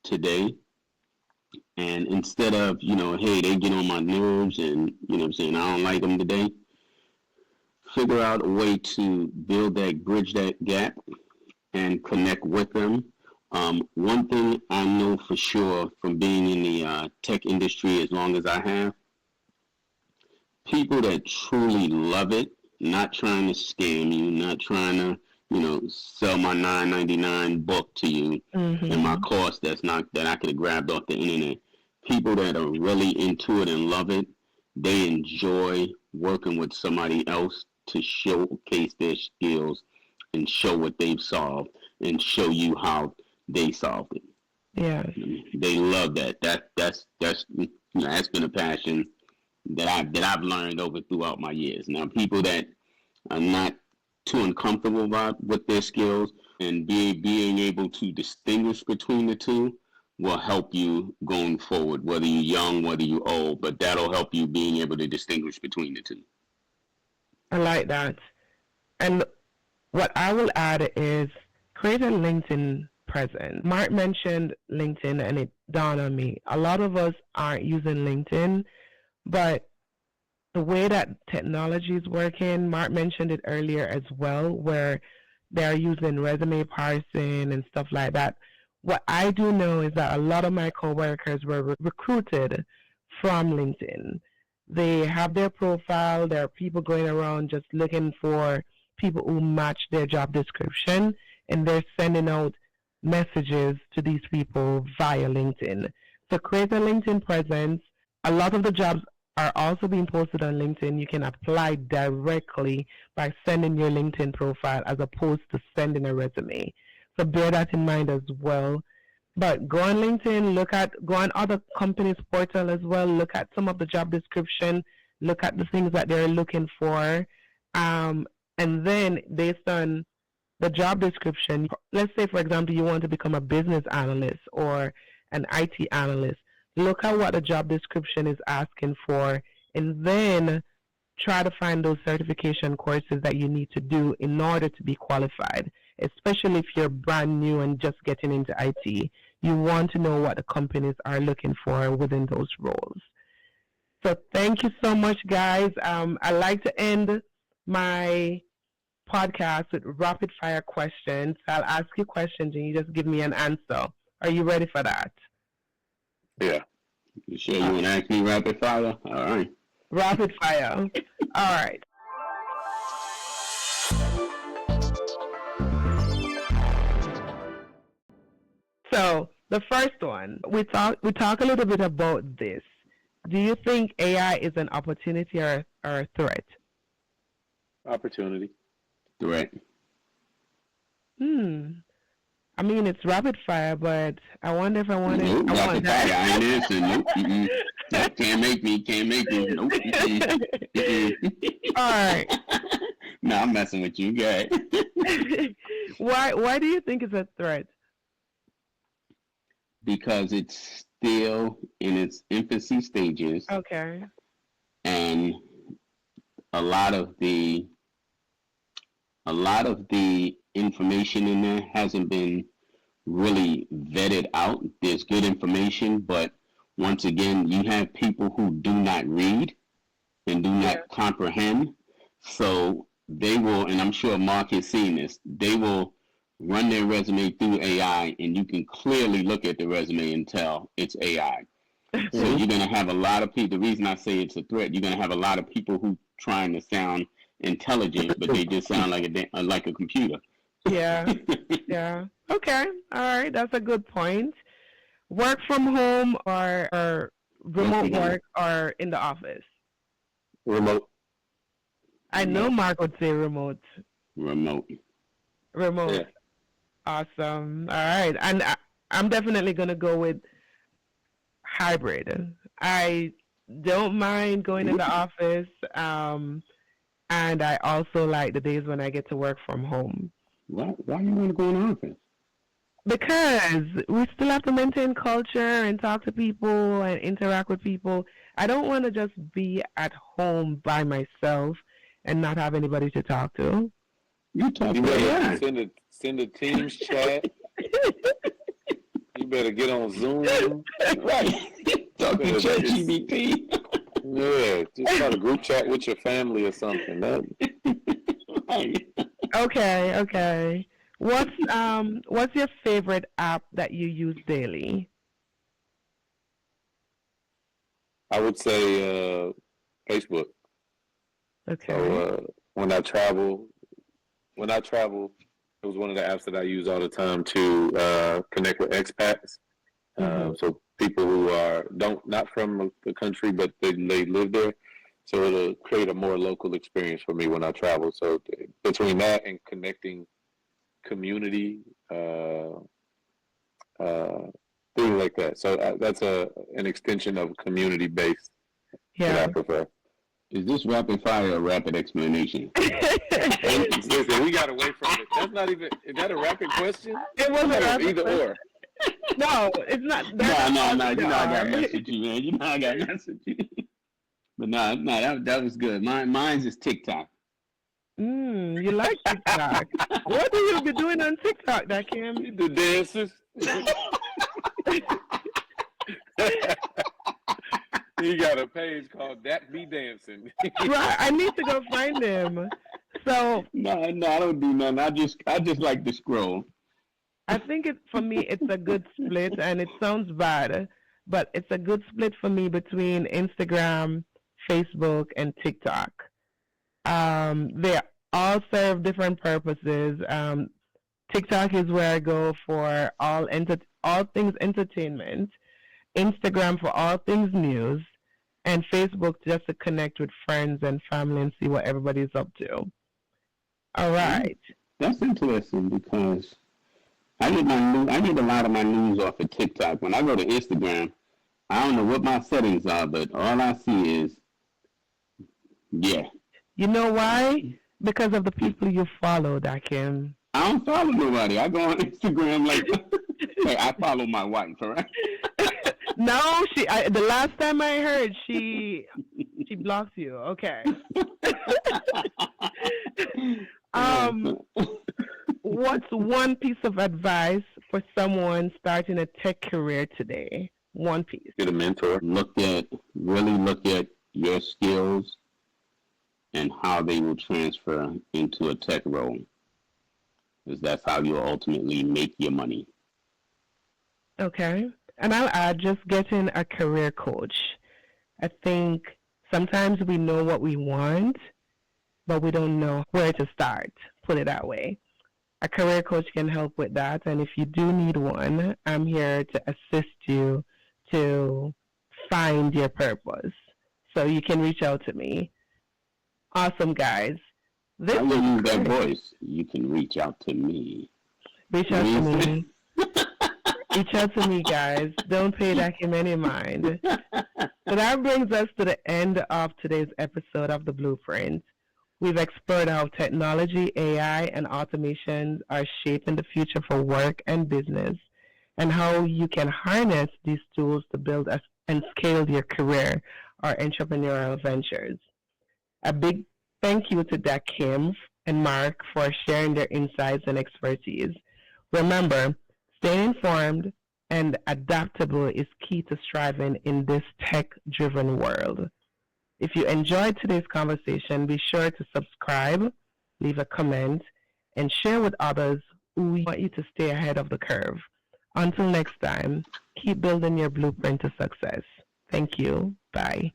today. And instead of, hey, they get on my nerves and, I don't like them today, figure out a way to bridge that gap and connect with them, One thing I know for sure from being in the tech industry as long as I have, people that truly love it, not trying to scam you, not trying to, sell my $9.99 book to you and my course that I could have grabbed off the internet. People that are really into it and love it, they enjoy working with somebody else to showcase their skills and show what they've solved and show you how they solved it. Yeah. They love that. That's been a passion that I've learned over throughout my years. Now, people that are not too uncomfortable with their skills and being able to distinguish between the two will help you going forward, whether you're young, whether you're old, but that'll help you being able to distinguish between the two. I like that. And what I will add is create a LinkedIn presence. Mark mentioned LinkedIn and it dawned on me. A lot of us aren't using LinkedIn, but the way that technology is working, Mark mentioned it earlier as well, where they're using resume parsing and stuff like that. What I do know is that a lot of my coworkers were recruited from LinkedIn. They have their profile. There are people going around just looking for people who match their job description, and they're sending out messages to these people via LinkedIn. So create a LinkedIn presence. A lot of the jobs are also being posted on LinkedIn. You can apply directly by sending your LinkedIn profile as opposed to sending a resume. So bear that in mind as well. But go on LinkedIn, go on other companies' portal as well, look at some of the job description, look at the things that they're looking for. And then based on the job description, let's say, for example, you want to become a business analyst or an IT analyst. Look at what the job description is asking for, and then try to find those certification courses that you need to do in order to be qualified, especially if you're brand new and just getting into IT. You want to know what the companies are looking for within those roles. So thank you so much, guys. I like to end my podcast with rapid fire questions. I'll ask you questions and you just give me an answer. Are you ready for that? Yeah. You sure you want to ask me rapid fire? All right. Rapid fire. All right. So the first one, we talk a little bit about this. Do you think AI is an opportunity or a threat? Opportunity. Threat. I mean, it's rapid fire, but I wonder if I want it. Nope, I want that. I ain't answering. Nope. Nope, can't make me. Nope. All right. No, I'm messing with you. Go ahead. Why do you think it's a threat? Because it's still in its infancy stages. Okay. And a lot of the information in there hasn't been really vetted out. There's good information, but once again, you have people who do not read and do not comprehend. So they will, and I'm sure Mark has seen this, they will run their resume through AI, and you can clearly look at the resume and tell it's AI. So you're going to have a lot of people. The reason I say it's a threat, you're going to have a lot of people who trying to sound intelligent, but they just sound like a computer. Yeah. Yeah. Okay. All right. That's a good point. Work from home or remote work or in the office? Remote. I know Mark would say remote. Remote. Yeah. Awesome. All right. And I'm definitely going to go with hybrid. I don't mind going in the office. And I also like the days when I get to work from home. Why you want to go in the office? Because we still have to maintain culture and talk to people and interact with people. I don't want to just be at home by myself and not have anybody to talk to. You talk to AI. Send a Teams chat. You better get on Zoom. Right. Talk to ChatGPT. Yeah, just start a group chat with your family or something. Okay. What's your favorite app that you use daily? I would say Facebook. Okay. So when I travel, it was one of the apps that I use all the time to connect with expats. So people who are not from the country, but they live there. So it'll create a more local experience for me when I travel. So between that and connecting community, things like that. So that's an extension of community based that I prefer. Is this rapid fire or rapid explanation? Listen, we got away from it. That's not even. Is that a rapid question? It wasn't either or. No, it's not. No. You know I got to mess with you, man. You know I got to mess with you. But no, that was good. Mine's is TikTok. You like TikTok? What do you be doing on TikTok, that Kim? The dances. He got a page called That Be Dancing. Right, I need to go find him. So no, I don't do nothing. I just like to scroll. I think for me it's a good split, and it sounds bad, but it's a good split for me between Instagram, Facebook, and TikTok. They all serve different purposes. TikTok is where I go for all things entertainment, Instagram for all things news, and Facebook just to connect with friends and family and see what everybody's up to. All right. That's interesting because I get a lot of my news off of TikTok. When I go to Instagram, I don't know what my settings are, but all I see is, yeah. You know why? Because of the people you follow, Dakim. I don't follow nobody. I go on Instagram like, hey, I follow my wife, all right? No, the last time I heard, she blocked you. Okay. What's one piece of advice for someone starting a tech career today? One piece. Get a mentor. Really look at your skills and how they will transfer into a tech role. Because that's how you'll ultimately make your money. Okay. And I'll add just getting a career coach. I think sometimes we know what we want, but we don't know where to start, put it that way. A career coach can help with that. And if you do need one, I'm here to assist you to find your purpose. So you can reach out to me. Awesome, guys. I will use that voice. You can reach out to me. Reach out to me. Reach out to me, guys. Don't pay Dakim any mind. So that brings us to the end of today's episode of The Blueprint. We've explored how technology, AI, and automation are shaping the future for work and business, and how you can harness these tools to build and scale your career or entrepreneurial ventures. A big thank you to Dakim and Mark for sharing their insights and expertise. Remember, staying informed and adaptable is key to striving in this tech-driven world. If you enjoyed today's conversation, be sure to subscribe, leave a comment, and share with others who want you to stay ahead of the curve. Until next time, keep building your blueprint to success. Thank you. Bye.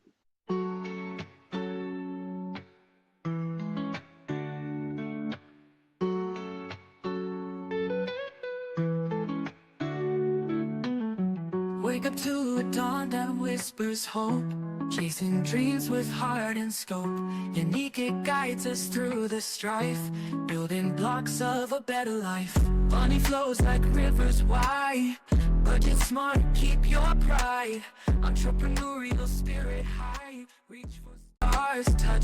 Wake up to a dawn that whispers hope, chasing dreams with heart and scope. Unique, it guides us through the strife, building blocks of a better life. Money flows like rivers wide, budget smart, keep your pride. Entrepreneurial spirit high, reach for stars, touch